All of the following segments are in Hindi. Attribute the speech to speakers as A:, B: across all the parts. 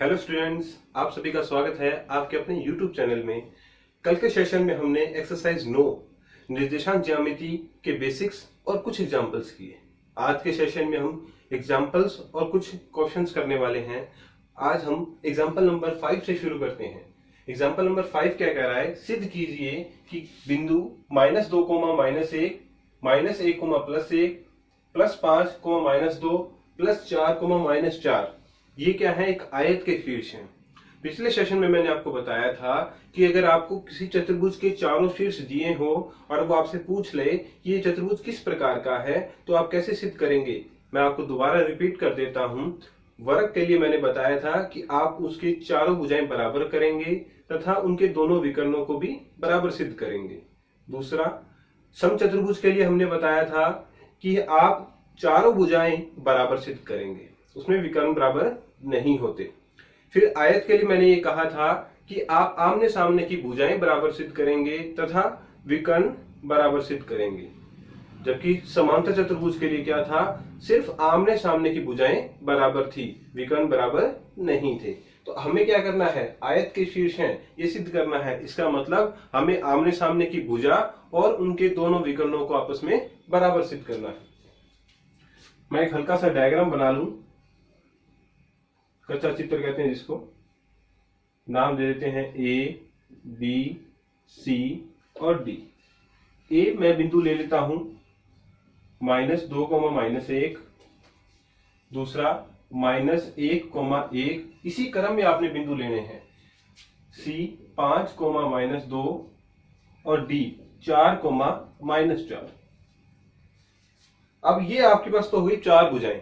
A: हेलो स्टूडेंट्स, आप सभी का स्वागत है आपके अपने यूट्यूब चैनल में। कल के सेशन में हमने एक्सरसाइज 9 निर्देशांक ज्यामिति के बेसिक्स और कुछ एग्जांपल्स किए। आज के सेशन में हम एग्जांपल्स और कुछ क्वेश्चंस करने वाले हैं। आज हम एग्जांपल नंबर 5 से शुरू करते हैं। एग्जांपल नंबर 5 क्या कह रहा है? सिद्ध कीजिए कि बिंदु -2, -1, -1, +1, +5, -2, +4, -4 ये क्या है? एक आयत के शीर्ष हैं। पिछले सेशन में मैंने आपको बताया था कि अगर आपको किसी चतुर्भुज के चारों शीर्ष दिए हो और वो आपसे पूछ ले कि ये चतुर्भुज किस प्रकार का है तो आप कैसे सिद्ध करेंगे। मैं आपको दोबारा रिपीट कर देता हूं। वर्ग के लिए मैंने बताया था कि आप उसके चारों भुजाएं बराबर करेंगे तथा उनके दोनों विकर्णों को भी बराबर सिद्ध करेंगे। दूसरा, समचतुर्भुज के लिए हमने बताया था कि आप चारों भुजाएं बराबर सिद्ध करेंगे, उसमें विकर्ण बराबर नहीं होते। फिर आयत के लिए मैंने ये कहा था कि आप आमने सामने की भुजाएं बराबर सिद्ध करेंगे तथा विकर्ण बराबर सिद्ध करेंगे। जबकि समांतर चतुर्भुज के लिए क्या था? सिर्फ आमने सामने की भुजाएं बराबर थी, विकर्ण बराबर नहीं थे। तो हमें क्या करना है? आयत के शीर्ष हैं ये सिद्ध करना है। इसका मतलब हमें आमने सामने की भुजा और उनके दोनों विकर्णों को आपस में बराबर सिद्ध करना है। मैं एक हल्का सा डायग्राम बना लूं, कच्चा चित्र कहते हैं जिसको। नाम दे देते हैं ए, बी, सी और डी। ए मैं बिंदु ले लेता हूं -2, -1। दूसरा -1, इसी क्रम में आपने बिंदु लेने हैं। सी 5, -2 और डी 4, -4। अब ये आपके पास तो हुई चार भुजाएं,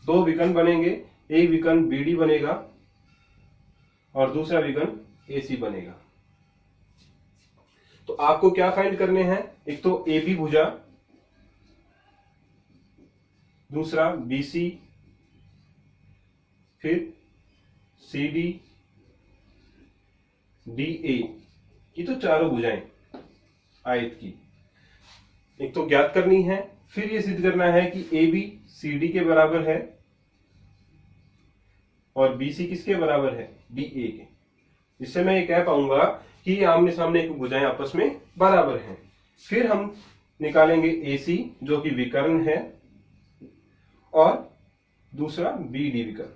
A: दो विकर्ण बनेंगे। एक विकर्ण बीडी बनेगा और दूसरा विकर्ण एसी बनेगा। तो आपको क्या फाइंड करने हैं? एक तो ए बी भुजा, दूसरा बीसी, फिर सी डी, डी ए। ये तो चारों भुजाएं आयत की एक तो ज्ञात करनी है। फिर यह सिद्ध करना है कि ए बी सी डी के बराबर है और बीसी किसके बराबर है? डी ए के। इससे मैं ये कह पाऊंगा कि आमने सामने की भुजाएं आपस में बराबर हैं। फिर हम निकालेंगे एसी जो कि विकर्ण है और दूसरा बी डी विकर्ण,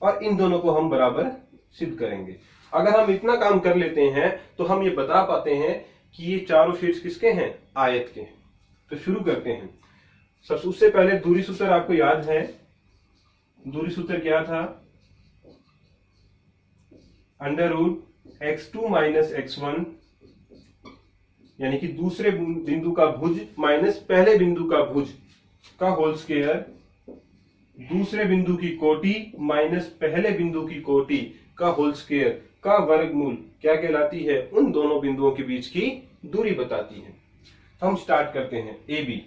A: और इन दोनों को हम बराबर सिद्ध करेंगे। अगर हम इतना काम कर लेते हैं तो हम ये बता पाते हैं कि ये चारों शीर्ष किसके हैं? आयत के। तो शुरू करते हैं। सब उससे पहले दूरी सूत्र आपको याद है। दूरी सूत्र क्या था? √(x2 - x1), यानी कि दूसरे बिंदु का भुज माइनस पहले बिंदु का भुज का होल स्क्वायर, दूसरे बिंदु की कोटि माइनस पहले बिंदु की कोटि का होल स्क्वायर का वर्गमूल क्या कहलाती है? उन दोनों बिंदुओं के बीच की दूरी बताती है। हम स्टार्ट करते हैं। ए बी,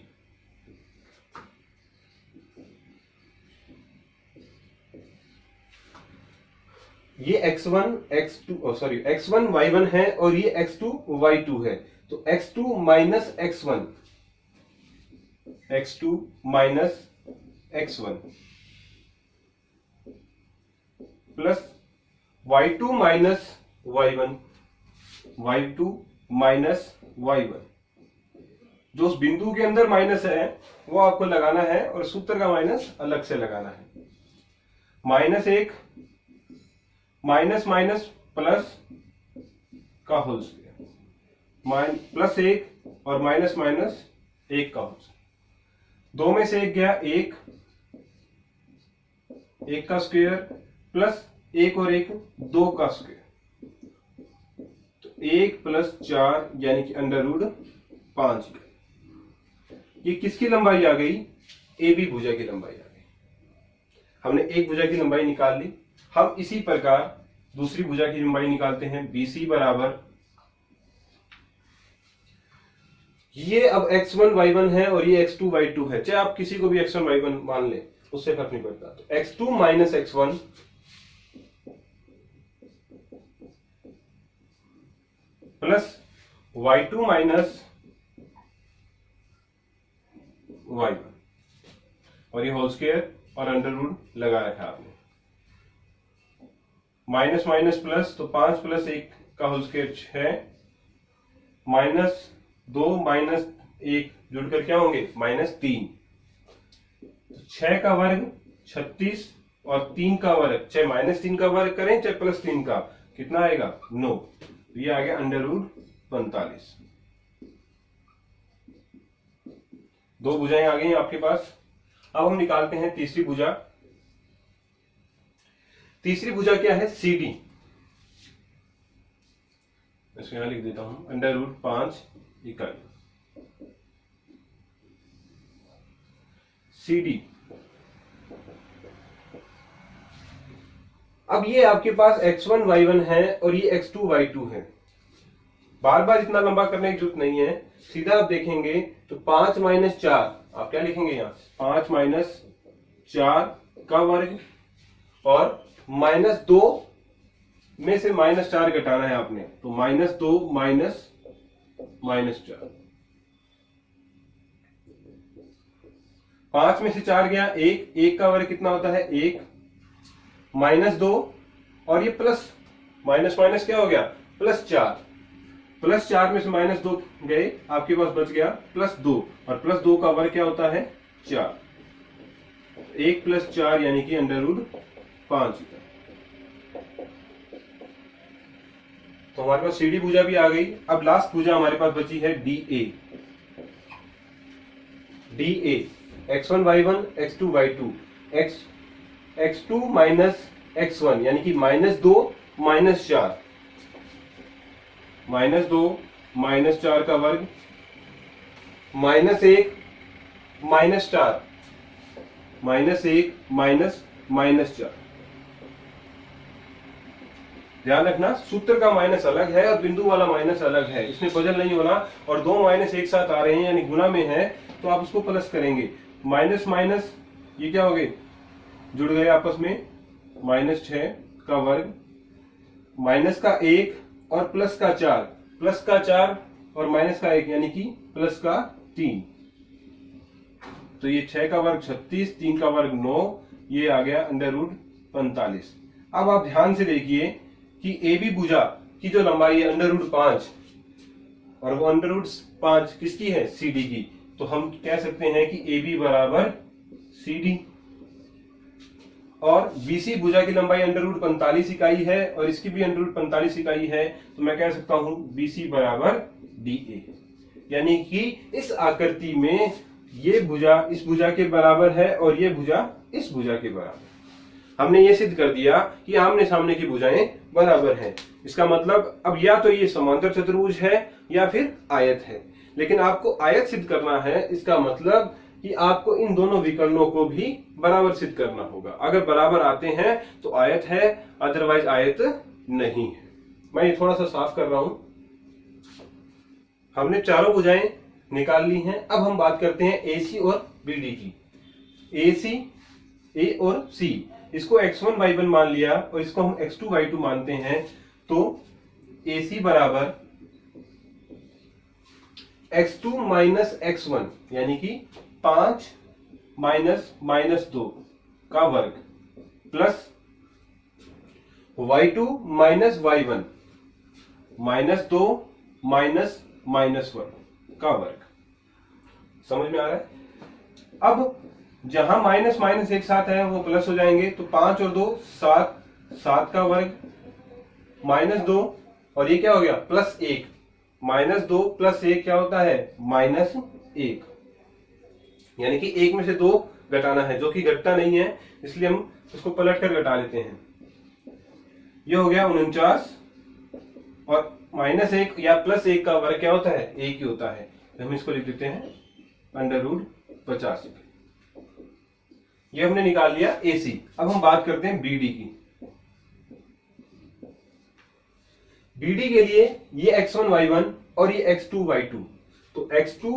A: ये x1 y1 है और ये x2 y2 है। तो x2 - x1 plus y2 - y1 जो उस बिंदु के अंदर माइनस है वो आपको लगाना है और सूत्र का माइनस अलग से लगाना है। -1 माइनस माइनस प्लस का होल स्क्वायर, +1 और माइनस माइनस 1 का होल स्क्वायर। दो में से एक गया 1 का स्क्वायर प्लस 1 और 1 2 का स्क्वायर। तो 1 + 4 यानी कि √5। ये किसकी लंबाई आ गई? ए बी भुजा की लंबाई आ गई। हमने एक भुजा की लंबाई निकाल ली। हम इसी प्रकार दूसरी भुजा की लंबाई निकालते हैं। BC बराबर, ये अब x1 y1 है और ये x2 y2 है। चाहे आप किसी को भी x1 y1 मान लें, उससे फर्क नहीं पड़ता। तो x2 - x1 plus y2 - y1 और ये होल स्क्वायर और अंडर रूट लगा रखा आपने। माइनस माइनस प्लस, तो 5 प्लस 1 का होल स्क्वायर 6, माइनस 2 माइनस 1 जुड़कर क्या होंगे -3। 6 का वर्ग 36 और 3 का वर्ग, चाहे -3 का वर्ग करें चाहे +3 का, कितना आएगा 9। तो ये आ गया √45। दो भुजाएं आ गई आपके पास। अब हम निकालते हैं तीसरी भुजा। तीसरी भुजा क्या है? CD। इसको यहां लिख देता हूं, √5 इकाई CD। अब ये आपके पास x1 y1 है और ये x2 y2 है। बार बार इतना लंबा करने की जरूरत नहीं है, सीधा आप देखेंगे तो 5 - 4, आप क्या लिखेंगे यहाँ? 5 - 4 का वर्ग, और -2 में से -4 घटाना है आपने, तो -2 -4। 5 में से 4 गया 1, 1 का वर्ग कितना होता है? 1, -2 और ये प्लस माइनस माइनस क्या हो गया? +4। +4 में से -2 गए, आपके पास बच गया +2, और +2 का वर्ग क्या होता है? 4। 1 + 4 यानी कि √5। तो हमारे पास CD भुजा भी आ गई। अब लास्ट भुजा हमारे पास बची है DA। DA x1 y1 x2 y2 x2 - x1 यानी कि -2 -4, -2 -4 का वर्ग, -1 -4, -1 -4। ध्यान रखना, सूत्र का माइनस अलग है और बिंदु वाला माइनस अलग है, इसमें बदल नहीं होना। और दो माइनस एक साथ आ रहे हैं यानी गुना में है, तो आप उसको प्लस करेंगे। माइनस माइनस ये क्या हो गए? जुड़ गए आपस में। -6 का वर्ग, माइनस का 1 और प्लस का 4, प्लस का 4 और माइनस का 1 यानी कि प्लस का 3। तो ये 6 का वर्ग 36, 3 का वर्ग 9, ये आ गया √45। अब आप ध्यान से देखिए कि AB भुजा की जो लंबाई है √5, और वो √5 किसकी है? CD की। तो हम कह सकते हैं कि AB बराबर CD। और BC भुजा की लंबाई √45 इकाई है और इसकी भी √45 इकाई है, तो मैं कह सकता हूं BC बराबर DA। यानी कि इस आकृति में ये भुजा इस भुजा के बराबर है और ये भुजा इस भुजा के बराबर। हमने ये सिद्ध कर दिया कि आमने सामने की भुजाएं बराबर हैं। इसका मतलब अब या तो ये समांतर चतुर्भुज है या फिर आयत है, लेकिन आपको आयत सिद्ध करना है। इसका मतलब कि आपको इन दोनों विकर्णों को भी बराबर सिद्ध करना होगा। अगर बराबर आते हैं तो आयत है, अदरवाइज आयत नहीं है। मैं ये थोड़ा सा साफ कर रहा हूं। हमने चारों भुजाएं निकाल ली हैं। अब हम बात करते हैं AC और BD की। AC, A और C, इसको x1 y1 मान लिया और इसको हम x2 y2 मानते हैं, तो AC बराबर x2 - x1 यानी कि 5 - -2 का वर्ग, प्लस y2 - y1 -2 -1 का वर्ग। समझ में आ रहा है? अब जहां माइनस माइनस एक साथ है वो प्लस हो जाएंगे, तो 5 और 2 7, 7 का वर्ग, -2 और ये क्या हो गया? +1। -2 + 1 क्या होता है? -1। यानी कि 1 में से 2 घटाना है, जो कि घटता नहीं है, इसलिए हम इसको पलट कर घटा लेते हैं। ये हो गया 49, और -1 या +1 का वर्ग क्या होता है? 1 ही होता है। तो हम इसको लिख देते हैं √50। ये हमने निकाल लिया AC। अब हम बात करते हैं BD की। BD के लिए ये x1 y1 और ये x2 y2, तो x2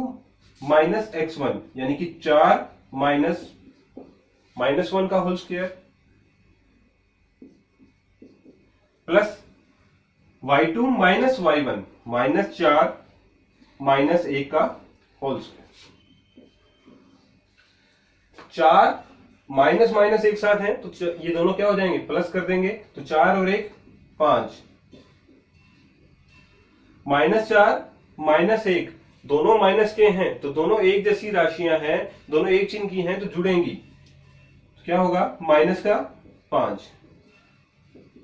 A: - x1 यानी कि 4 -1 का whole square, plus y2 - y1 -4 -1 का होल स्क्वायर। 4 माइनस माइनस एक साथ हैं तो ये दोनों क्या हो जाएंगे, प्लस कर देंगे, तो 4 और 1 5, -4 -1 दोनों माइनस के हैं तो दोनों एक जैसी राशियां हैं, दोनों एक चिन्ह की हैं तो जुड़ेंगी, तो क्या होगा माइनस का 5,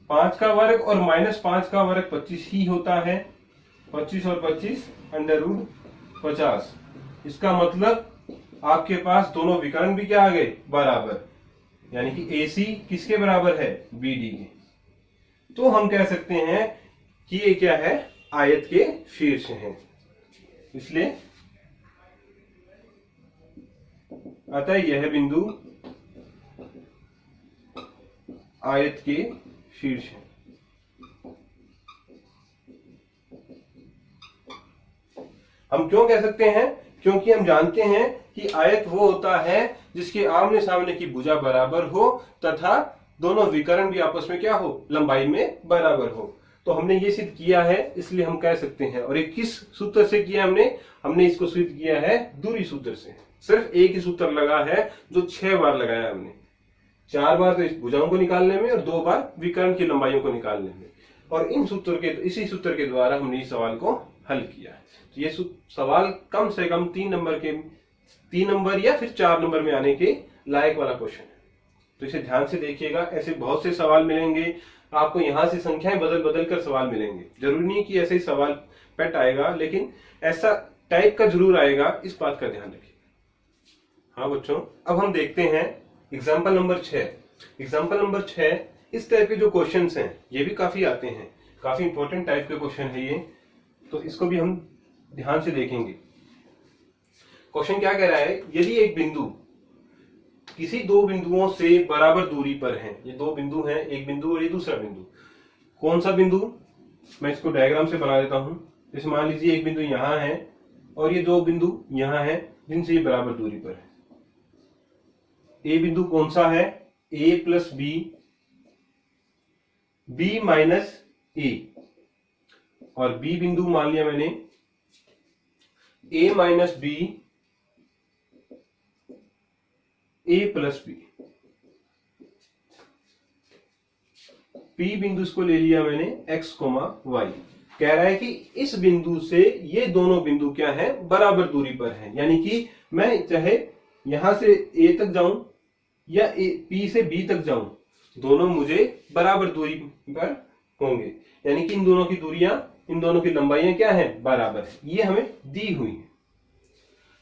A: 5 का वर्ग और -5 का वर्ग 25 ही होता है, 25 और 25 √50। इसका मतलब आपके पास दोनों विकर्ण भी क्या आ गए, बराबर, यानी कि AC किसके बराबर है, BD के। तो हम कह सकते हैं कि ये क्या है, आयत के शीर्ष है। इसलिए अतः यह बिंदु आयत के शीर्ष है। हम क्यों कह सकते हैं, क्योंकि हम जानते हैं कि आयत वो होता है जिसके आमने सामने की भुजा बराबर हो तथा दोनों विकर्ण भी आपस में क्या हो, लंबाई में बराबर हो। तो हमने ये सिद्ध किया है, इसलिए हम कह सकते हैं। और ये किस सूत्र से किया हमने इसको सिद्ध किया है दूरी सूत्र से। सिर्फ एक ही सूत्र लगा है जो 6 बार लगाया हमने, 4 बार तो इस भुजाओं को निकालने में और 2 बार विकर्ण की लंबाइयों को निकालने में। और इसी सूत्र के द्वारा हमने इस सवाल को हल किया है। तो ये सवाल कम से कम 3 नंबर या फिर 4 नंबर में आने के लायक वाला क्वेश्चन है। तो इसे ध्यान से देखिएगा, ऐसे बहुत से सवाल मिलेंगे आपको, यहां से संख्याएं बदल बदल कर सवाल मिलेंगे। जरूरी नहीं कि ऐसे ही सवाल पेट आएगा, लेकिन ऐसा टाइप का जरूर आएगा, इस बात का ध्यान रखिए। हाँ बच्चों, अब हम देखते हैं एग्जाम्पल नंबर 6। एग्जाम्पल नंबर 6, इस टाइप के जो क्वेश्चंस हैं ये भी काफी आते हैं, काफी इंपॉर्टेंट टाइप के क्वेश्चन है ये, तो इसको भी हम ध्यान से देखेंगे। क्वेश्चन क्या कह रहा है, यदि एक बिंदु किसी 2 बिंदुओं से बराबर दूरी पर है, ये 2 बिंदु हैं, एक बिंदु और ये दूसरा बिंदु। कौन सा बिंदु, मैं इसको डायग्राम से बना देता हूं। जैसे मान लीजिए एक बिंदु यहां है और ये 2 बिंदु यहां हैं जिनसे ये बराबर दूरी पर है। ए बिंदु कौन सा है, A + B, B - A, और B बिंदु मान लिया मैंने A - B, A + B। P बिंदु इसको ले लिया मैंने X, Y। कह रहा है कि इस बिंदु से ये दोनों बिंदु क्या है, बराबर दूरी पर हैं। यानी कि मैं चाहे यहां से A तक जाऊं या P से B तक जाऊं, दोनों मुझे बराबर दूरी पर होंगे। यानी कि इन दोनों की दूरियां, इन दोनों की लंबाइयां क्या है, बराबर है। ये हमें दी हुई है,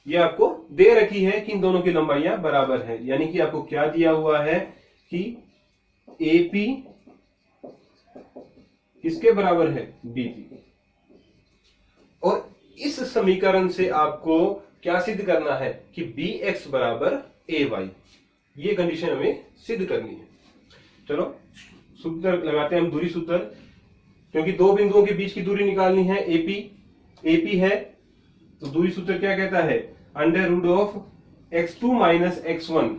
A: ये आपको दे रखी है कि इन दोनों की लंबाइयां बराबर है। यानी कि आपको क्या दिया हुआ है कि AP किसके बराबर है, BP। और इस समीकरण से आपको क्या सिद्ध करना है कि BX = AY, ये कंडीशन हमें सिद्ध करनी है। चलो सूत्र लगाते हैं हम, दूरी सूत्र। क्योंकि 2 बिंदुओं के बीच की दूरी निकालनी है, AP है, तो दूरी सूत्र क्या कहता है, √(x2 - x1)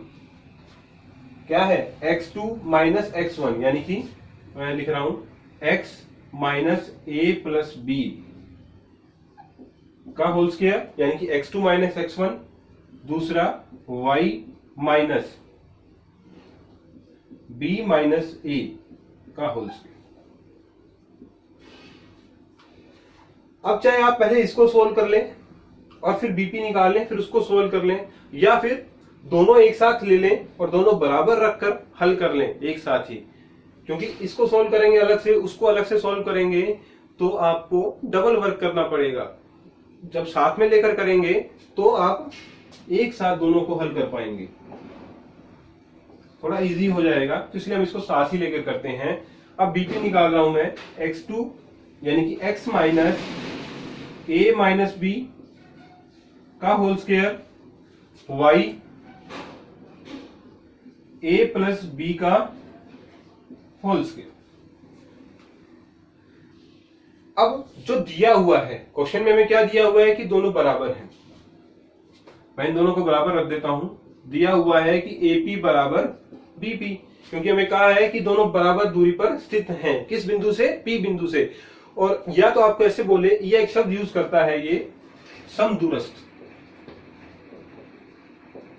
A: क्या है, x2 - x1, यानी कि मैं लिख रहा हूं x - A + B का होल स्क्वायर, यानी कि x2 - x1, दूसरा y - B - A का होल स्क्वायर। अब चाहे आप पहले इसको सोल्व कर लें और फिर BP निकाल लें, फिर उसको सोल्व कर लें, या फिर दोनों एक साथ ले लें और दोनों बराबर रखकर हल कर लें एक साथ ही। क्योंकि इसको सोल्व करेंगे अलग से, उसको अलग से सोल्व करेंगे तो आपको डबल वर्क करना पड़ेगा। जब साथ में लेकर करेंगे तो आप एक साथ दोनों को हल कर पाएंगे, थोड़ा इजी हो जाएगा। तो इसलिए हम इसको साथ ही लेकर करते हैं। अब BP निकाल रहा हूं मैं, x2 यानी कि x - A - B का whole square, y A + B का होल स्क्वायर। अब जो दिया हुआ है क्वेश्चन में हमें क्या दिया हुआ है कि दोनों बराबर हैं। मैं इन दोनों को बराबर रख देता हूं। दिया हुआ है कि AP = BP, क्योंकि हमें कहा है कि दोनों बराबर दूरी पर स्थित हैं। किस बिंदु से, P बिंदु से। और या तो आपको ऐसे बोले, ये एक शब्द यूज करता है ये समदूरस्थ।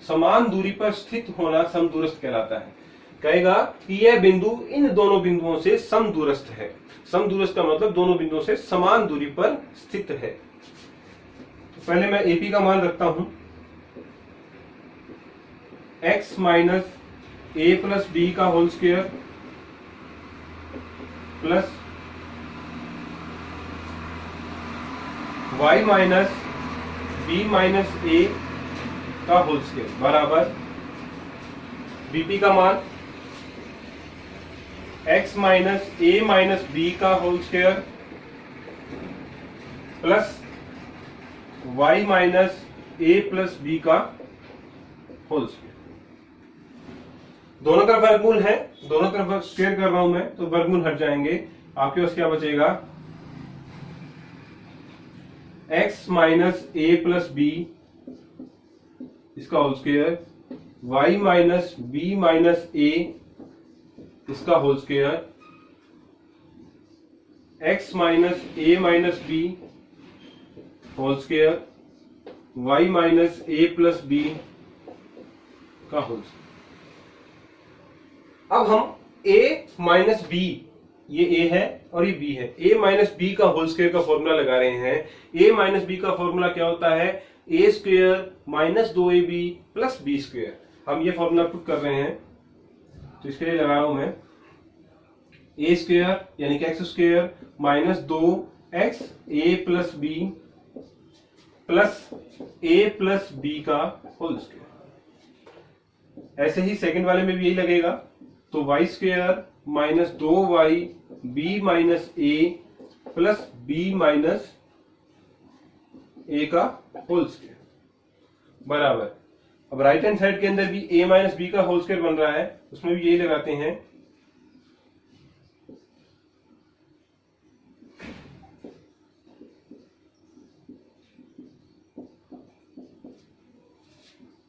A: समान दूरी पर स्थित होना समदूरस्थ कहलाता है। कहेगा कि यह बिंदु इन दोनों बिंदुओं से समदूरस्थ है। समदूरस्थ का मतलब दोनों बिंदुओं से समान दूरी पर स्थित है। तो पहले मैं एपी का मान रखता हूं, x minus A plus B का whole square plus y minus B minus A का होल स्क्वायर बराबर बीपी का मान x minus A minus B का whole square plus y minus A plus B का होल स्क्वायर। दोनों तरफ वर्गमूल है, दोनों तरफ स्क्वायर कर रहा हूं मैं, तो वर्गमूल हट जाएंगे। आपके पास क्या बचेगा, x minus A plus B इसका whole square, y minus B minus A इसका whole square, x minus A minus B whole square, y minus A plus B का होल स्क्वायर। अब हम a माइनस बी, ये a है और ये b है, a माइनस बी का होल स्क्वायर का फॉर्मूला लगा रहे हैं। a माइनस बी का फॉर्मूला क्या होता है, a square minus 2ab plus B square. हम ये फॉर्मूला पुट कर रहे हैं, तो इसके लिए लगा रहा हूं मैं a स्क्वायर यानी कि x square minus 2x a plus B plus a plus B का होल स्क्वायर। ऐसे ही सेकंड वाले में भी यही लगेगा, तो y square minus 2y b minus A plus B minus A का होल स्क्वायर बराबर। अब राइट हैंड साइड के अंदर भी a माइनस बी का होल स्क्वायर बन रहा है, उसमें भी यही लगाते हैं,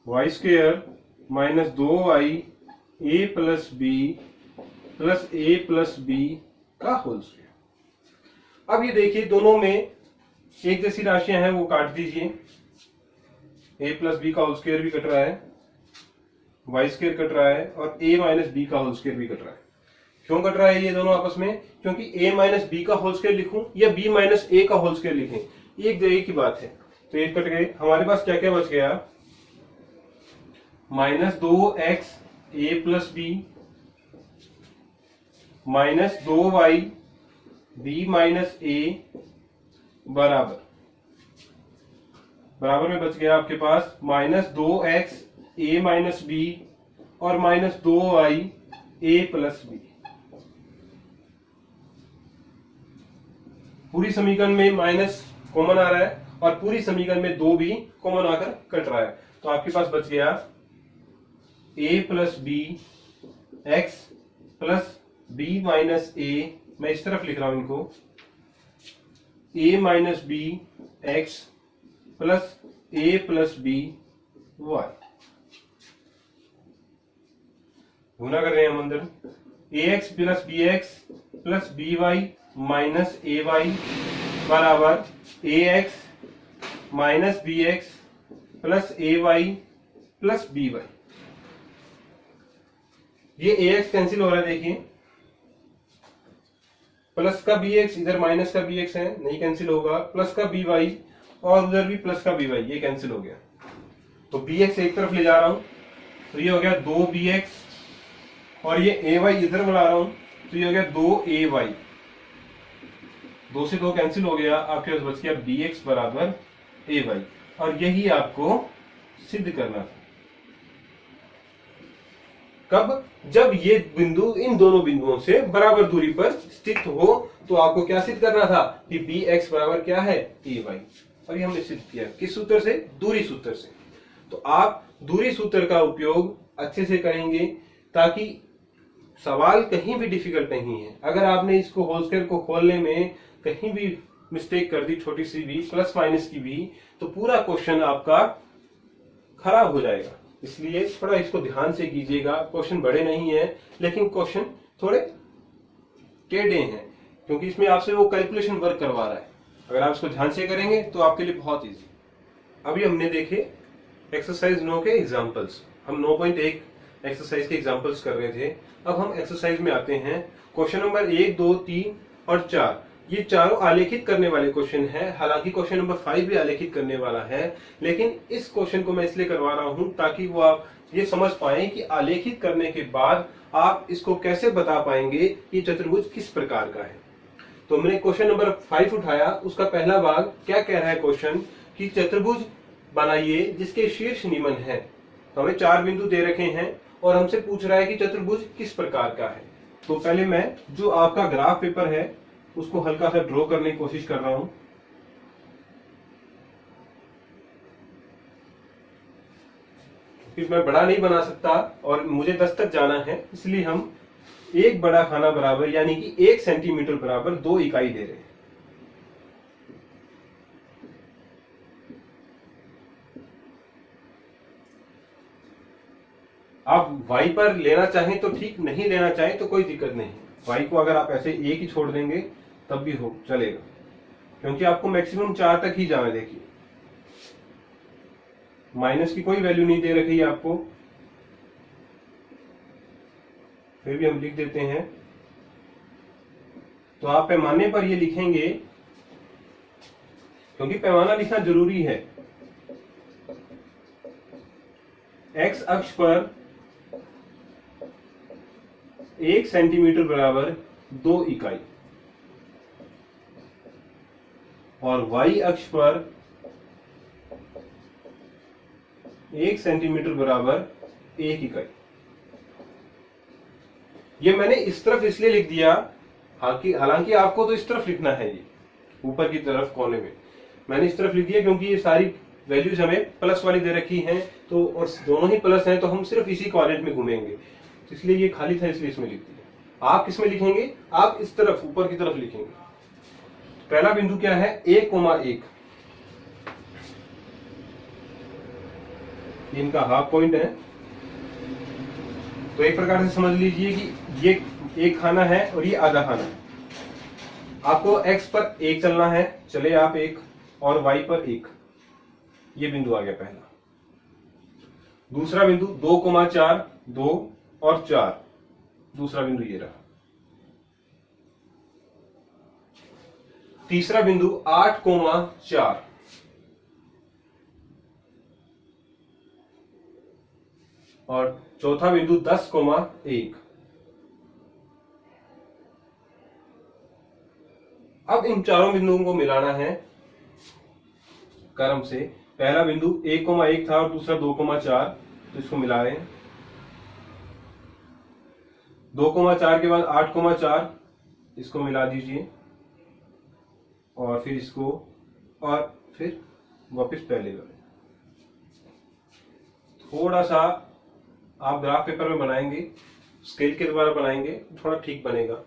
A: y square minus 2y A plus B plus A plus B का होल स्क्वायर। अब ये देखिए दोनों में एक जैसी राशियां हैं, वो काट दीजिए। ए प्लस बी का होल स्क्वायर भी कट रहा है, वाई स्क्वायर कट रहा है और ए माइनस बी का होल स्क्वायर भी कट रहा है। क्यों कट रहा है ये दोनों आपस में, क्योंकि ए माइनस बी का होल स्क्वायर लिखूं या बी माइनस ए का होल स्क्वायर लिखें, एक जगह की बात है। तो ये कट गए। हमारे पास क्या क्या बच गया, minus 2x A plus B minus 2y B minus A बराबर में बच गया आपके पास minus 2x A minus B और minus 2y A plus B. पूरी समीकरण में माइनस कॉमन आ रहा है और पूरी समीकरण में 2 भी कॉमन आकर कट रहा है, तो आपके पास बच गया a plus B X plus B minus A, मैं इस तरफ लिख रहा हूं इनको, a minus B X plus A plus B Y. गुना कर रहे हैं हम अंदर, A X plus B X plus B Y minus A Y बराबर A X minus B X plus A Y plus B Y. ये ए एक्स कैंसिल हो रहा है, देखिए प्लस का बी एक्स इधर माइनस का बी एक्स है, नहीं कैंसिल होगा, प्लस का बी वाई और उधर भी प्लस का बी वाई, ये कैंसिल हो गया। तो बी एक्स एक तरफ ले जा रहा हूं, तो ये हो गया 2 बी एक्स और ये ए वाई इधर बुला रहा हूं, तो ये हो गया 2 ए वाई। 2 से 2 कैंसिल हो गया, आपके पास बच गया बी एक्स बराबर ए वाई। और यही आपको सिद्ध करना था। कब, जब ये बिंदु इन दोनों बिंदुओं से बराबर दूरी पर स्थित हो, तो आपको क्या सिद्ध करना था कि बी एक्स बराबर क्या है ए वाई। और ये हमने सिद्ध किया किस सूत्र से, दूरी सूत्र से। तो आप दूरी सूत्र का उपयोग अच्छे से करेंगे ताकि सवाल कहीं भी डिफिकल्ट नहीं है। अगर आपने इसको होल स्क्वायर को खोलने में कहीं भी मिस्टेक कर दी, छोटी सी भी, प्लस माइनस की भी, तो पूरा क्वेश्चन आपका खराब हो जाएगा। इसलिए थोड़ा इसको ध्यान से कीजिएगा। क्वेश्चन बड़े नहीं है, लेकिन क्वेश्चन थोड़े टेढ़े हैं, क्योंकि इसमें आपसे वो कैलकुलेशन वर्क करवा रहा है। अगर आप इसको ध्यान से करेंगे तो आपके लिए बहुत इजी। अभी हमने देखे एक्सरसाइज 9 के एग्जांपल्स। हम 9.1 एक्सरसाइज के एग्जांपल्स कर रहे थे। अब हम एक्सरसाइज में आते हैं। क्वेश्चन नंबर 1, 2, 3 और 4, ये चारों आलेखित करने वाले क्वेश्चन है। हालांकि क्वेश्चन नंबर 5 भी आलेखित करने वाला है, लेकिन इस क्वेश्चन को मैं इसलिए करवा रहा हूं ताकि वो आप ये समझ पाए कि आलेखित करने के बाद आप इसको कैसे बता पाएंगे कि चतुर्भुज किस प्रकार का है। तो मैंने क्वेश्चन नंबर 5 उठाया, उसका पहला भाग क्या कह रहा है क्वेश्चन कि चतुर्भुज बनाइए जिसके शीर्ष निमन है। तो हमें 4 बिंदु दे रखे हैं और हमसे पूछ रहा है कि चतुर्भुज किस प्रकार का है। तो पहले मैं जो आपका ग्राफ पेपर है उसको हल्का सा ड्रॉ करने की कोशिश कर रहा हूं। फिर मैं बड़ा नहीं बना सकता और मुझे 10 तक जाना है, इसलिए हम एक बड़ा खाना बराबर यानी कि 1 सेंटीमीटर बराबर 2 इकाई दे रहे हैं। आप y पर लेना चाहें तो ठीक, नहीं लेना चाहें तो कोई दिक्कत नहीं। y को अगर आप ऐसे 1 ही छोड़ देंगे तब भी हो चलेगा, क्योंकि आपको मैक्सिमम 4 तक ही जाना है। देखिए माइनस की कोई वैल्यू नहीं दे रखी है आपको, फिर भी हम लिख देते हैं। तो आप पैमाने पर ये लिखेंगे, क्योंकि पैमाना लिखना जरूरी है। x अक्ष पर 1 सेंटीमीटर बराबर 2 इकाई और y अक्ष पर 1 सेंटीमीटर बराबर 1 इकाई। ये मैंने इस तरफ इसलिए लिख दिया, हालांकि आपको तो इस तरफ लिखना है। ये ऊपर की तरफ कोने में मैंने इस तरफ लिख दिया क्योंकि ये सारी वैल्यूज हमें प्लस वाली दे रखी हैं, तो और दोनों ही प्लस हैं, तो हम सिर्फ इसी क्वाड्रेंट में घूमेंगे, इसलिए ये खाली था, इसलिए इसमें लिख दिया। आप किसमें लिखेंगे? आप इस तरफ ऊपर की तरफ लिखेंगे। पहला बिंदु क्या है? 1,1, इनका हाफ पॉइंट है। तो एक प्रकार से समझ लीजिए कि ये एक खाना है और ये आधा खाना है। आपको x पर 1 चलना है, चले आप 1, और y पर 1। ये बिंदु आ गया पहला। दूसरा बिंदु 2,4, 2 और 4, दूसरा बिंदु ये रहा। तीसरा बिंदु 8,4 और चौथा बिंदु 10,1। अब इन चारों बिंदुओं को मिलाना है क्रम से। पहला बिंदु 1,1 था और दूसरा 2,4, तो इसको मिला रहे हैं। 2,4 के बाद 8,4, इसको मिला दीजिए और फिर इसको, और फिर वापस पहले करें। थोड़ा सा आप ग्राफ पेपर में बनाएंगे, स्केल के द्वारा बनाएंगे, थोड़ा ठीक बनेगा।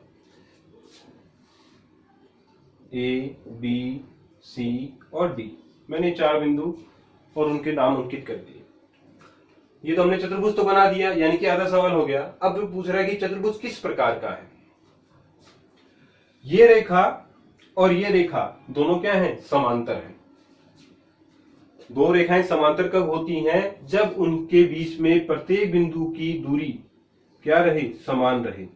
A: ए, बी, सी और डी, मैंने 4 बिंदु और उनके नाम अंकित कर दिए। ये तो हमने चतुर्भुज तो बना दिया, यानी कि आधा सवाल हो गया। अब जो पूछ रहा है कि चतुर्भुज किस प्रकार का है। ये रेखा और ये रेखा दोनों क्या हैं? समांतर हैं। दो रेखाएं समांतर कब होती हैं? जब उनके बीच में प्रत्येक बिंदु की दूरी क्या रहे? समान रहे।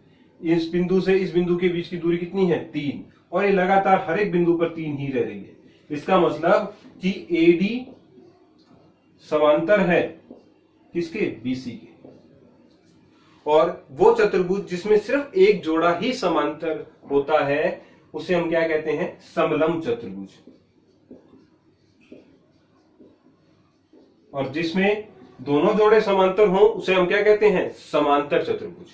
A: इस बिंदु से इस बिंदु के बीच की दूरी कितनी है? 3, और ये लगातार हर एक बिंदु पर 3 ही रह रही है। इसका मतलब कि AD समांतर है किसके? BC के। और वो चतुर्भुज जिसमें सिर्फ एक जोड़ा ही समांतर होता है उसे हम क्या कहते हैं? समलंब चतुर्भुज। और जिसमें दोनों जोड़े समांतर हों उसे हम क्या कहते हैं? समांतर चतुर्भुज।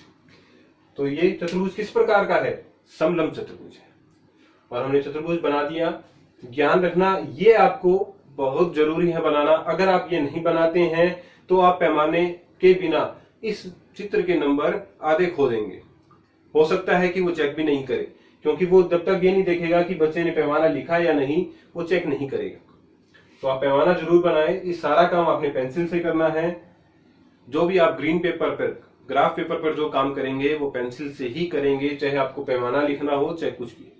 A: तो ये चतुर्भुज किस प्रकार का है? समलंब चतुर्भुज है। और हमने चतुर्भुज बना दिया। ज्ञान रखना, ये आपको बहुत जरूरी है बनाना। अगर आप ये नहीं बनाते हैं तो आप पैमाने के बिना इस चित्र के नंबर आधे खो देंगे। हो सकता है कि वो चेक भी नहीं करे, क्योंकि वो जब तक ये नहीं देखेगा कि बच्चे ने पैमाना लिखा या नहीं, वो चेक नहीं करेगा। तो आप पैमाना जरूर बनाएं। इस सारा काम आपने पेंसिल से करना है। जो भी आप ग्रीन पेपर पर, ग्राफ पेपर पर जो काम करेंगे वो पेंसिल से ही करेंगे, चाहे आपको पैमाना लिखना हो चाहे कुछ भी।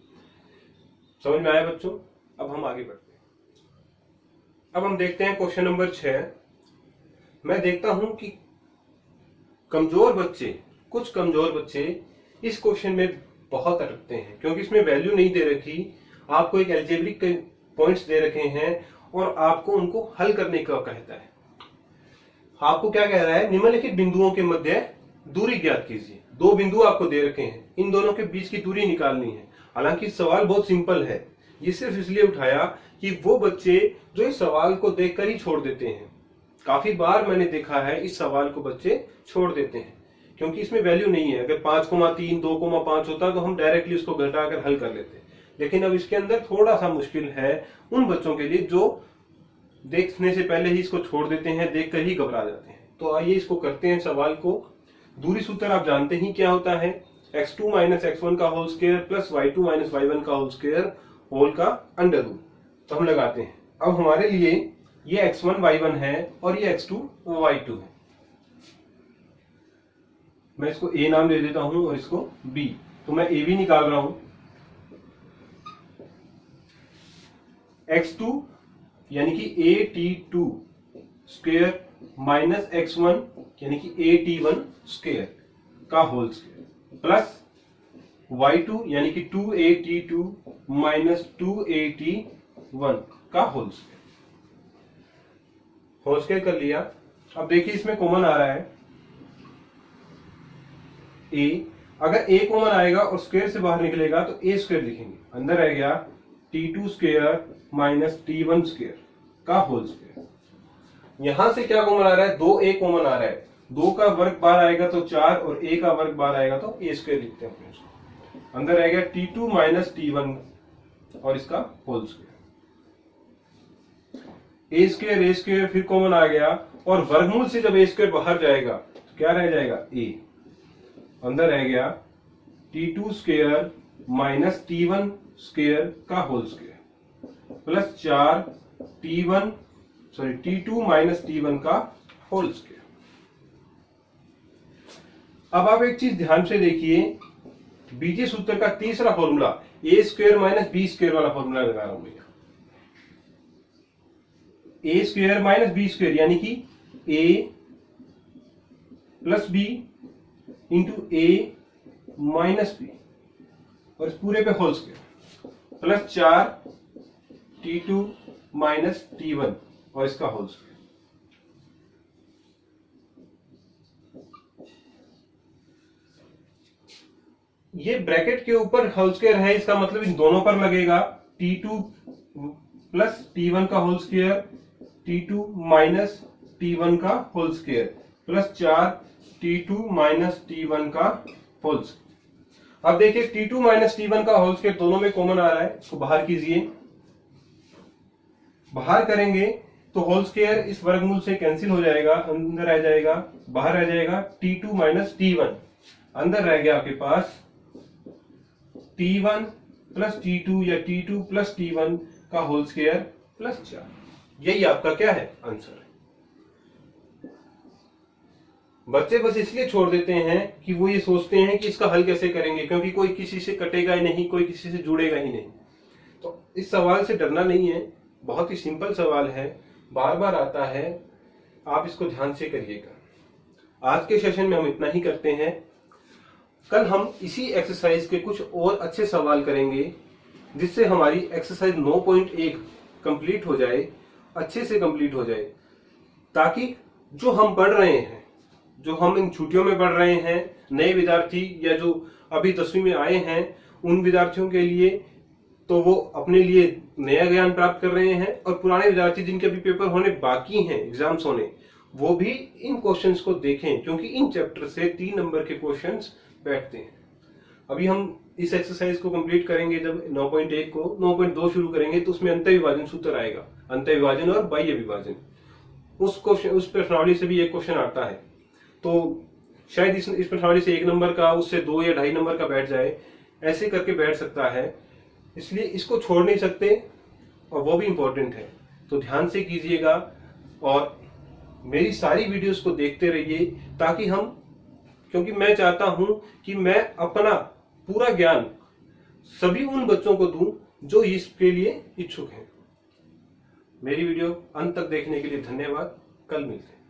A: समझ में आया बच्चों? अब हम आगे बढ़ते हैं। अब हम देखते हैं क्वेश्चन नंबर 6। मैं देखता हूं कि कमजोर बच्चे, कुछ कमजोर बच्चे इस क्वेश्चन में बहुत अटकते हैं, क्योंकि इसमें वैल्यू नहीं दे रखी, आपको एक अलजेब्रिक के पॉइंट्स दे रखे हैं और आपको उनको हल करने का कहता है। आपको क्या कह रहा है, निम्नलिखित बिंदुओं के मध्य दूरी ज्ञात कीजिए। दो बिंदु आपको दे रखे हैं, इन दोनों के बीच की दूरी निकालनी है। हालांकि सवाल बहुत सिंपल है, ये सिर्फ इसलिए उठाया कि वो बच्चे जो इस सवाल को देखकर ही छोड़ देते हैं, काफी बार मैंने देखा है इस सवाल को बच्चे छोड़ देते हैं, क्योंकि इसमें वैल्यू नहीं है। अगर 5,3 2,5 होता तो हम डायरेक्टली उसको घटाकर हल कर लेते, लेकिन अब इसके अंदर थोड़ा सा मुश्किल है उन बच्चों के लिए जो देखने से पहले ही इसको छोड़ देते हैं, देखकर ही घबरा जाते हैं। तो आइए इसको करते हैं सवाल को। दूरी सूत्र आप जानते ही क्या होता है, x2 - x1 का whole square plus y2 - y1 का होल स्क्वायर होल का अंडर रूट। तो हम लगाते हैं। अब हमारे लिए ये x1 y1 है और ये x2 y2 है। मैं इसको a नाम दे देता हूं और इसको b। तो मैं a भी निकाल रहा हूं। x2 यानी कि at2 स्क्वायर माइनस x1 यानी कि at1 स्क्वायर का होल स्क्वायर प्लस y2 यानी कि 2at2 माइनस 2at1 का होल स्क्वायर कर लिया। अब देखिए इसमें कॉमन आ रहा है a। अगर a कॉमन आएगा और स्क्वायर से बाहर निकलेगा तो a स्क्वायर लिखेंगे, अंदर रह गया t2 square minus t1 square का होल स्क्वायर। यहां से क्या कॉमन आ रहा है, 2a कॉमन आ रहा है, 2 का वर्ग बाहर आएगा तो 4 और a का वर्ग बाहर आएगा तो a स्क्वायर लिखते हैं उसको। अंदर रह गया t2 माइनस t1 और इसका होल स्क्वायर। a स्क्वायर फिर कॉमन आ गया और वर्गमूल से जब a स्क्वायर बाहर जाएगा तो क्या रह जाएगा, a। अंदर रह गया t2 square minus t1 square का whole square plus 4 t2 minus t1 का होल स्क्वायर। अब आप एक चीज ध्यान से देखिए, बीजीय सूत्र का तीसरा formula a square minus b square वाला फॉर्मूला लगा रहा हूं भैया। a square minus b square यानी कि a plus b into a minus b और इस पूरे पे whole square plus 4 t2 minus t1 और इसका होल स्क्वायर। ये ब्रैकेट के ऊपर होल स्क्वायर है, इसका मतलब इन दोनों पर लगेगा t2 प्लस t1 का whole square, t2 minus t1 का whole square plus 4 t2 minus t1 का होल स्क्वायर। अब देखिए t2 माइनस t1 का होल स्क्वायर दोनों में कॉमन आ रहा है, इसको बाहर कीजिए। बाहर करेंगे तो होल स्क्वायर इस वर्गमूल से कैंसिल हो जाएगा, अंदर रह जाएगा, बाहर रह जाएगा t2 माइनस t1। अंदर रह गया आपके पास t1 प्लस t2 या t2 प्लस t1 का होल स्क्वायर प्लस 4। यही आपका क्या है, आंसर है। बच्चे बस इसलिए छोड़ देते हैं कि वो ये सोचते हैं कि इसका हल कैसे करेंगे, क्योंकि कोई किसी से कटेगा ही नहीं, कोई किसी से जुड़ेगा ही नहीं। तो इस सवाल से डरना नहीं है, बहुत ही सिंपल सवाल है, बार बार आता है, आप इसको ध्यान से करिएगा। आज के सेशन में हम इतना ही करते हैं। कल हम इसी एक्सरसाइज के कुछ और अच्छे सवाल करेंगे, जिससे हमारी एक्सरसाइज 9.1 कंप्लीट हो जाए, अच्छे से कंप्लीट हो जाए, ताकि जो हम पढ़ रहे हैं, जो हम इन छुट्टियों में पढ़ रहे हैं, नए विद्यार्थी या जो अभी 10वीं में आए हैं, उन विद्यार्थियों के लिए तो वो अपने लिए नया ज्ञान प्राप्त कर रहे हैं, और पुराने विद्यार्थी जिनके अभी पेपर होने बाकी हैं, एग्जाम्स होने, वो भी इन क्वेश्चंस को देखें, क्योंकि इन चैप्टर से 3 नंबर के क्वेश्चंस बैठते हैं। अभी हम इस एक्सरसाइज को कंप्लीट करेंगे, जब 9.1 को 9.2 शुरू करेंगे तो उसमें अंतः विभाजन सूत्र आएगा, अंतः विभाजन और बाह्य विभाजन। उस प्रश्नावली से भी एक क्वेश्चन आता है, तो शायद इस प्रश्नावली से 1 नंबर का, उससे 2 या 2.5 नंबर का बैठ जाए, ऐसे करके बैठ सकता है। इसलिए इसको छोड़ नहीं सकते, और वो भी इंपॉर्टेंट है, तो ध्यान से कीजिएगा और मेरी सारी वीडियोस को देखते रहिए, ताकि हम, क्योंकि मैं चाहता हूं कि मैं अपना पूरा ज्ञान सभी उन बच्चों को दूं जो इसके लिए इच्छुक हैं। मेरी वीडियो अंत तक देखने के लिए धन्यवाद। कल मिलते हैं।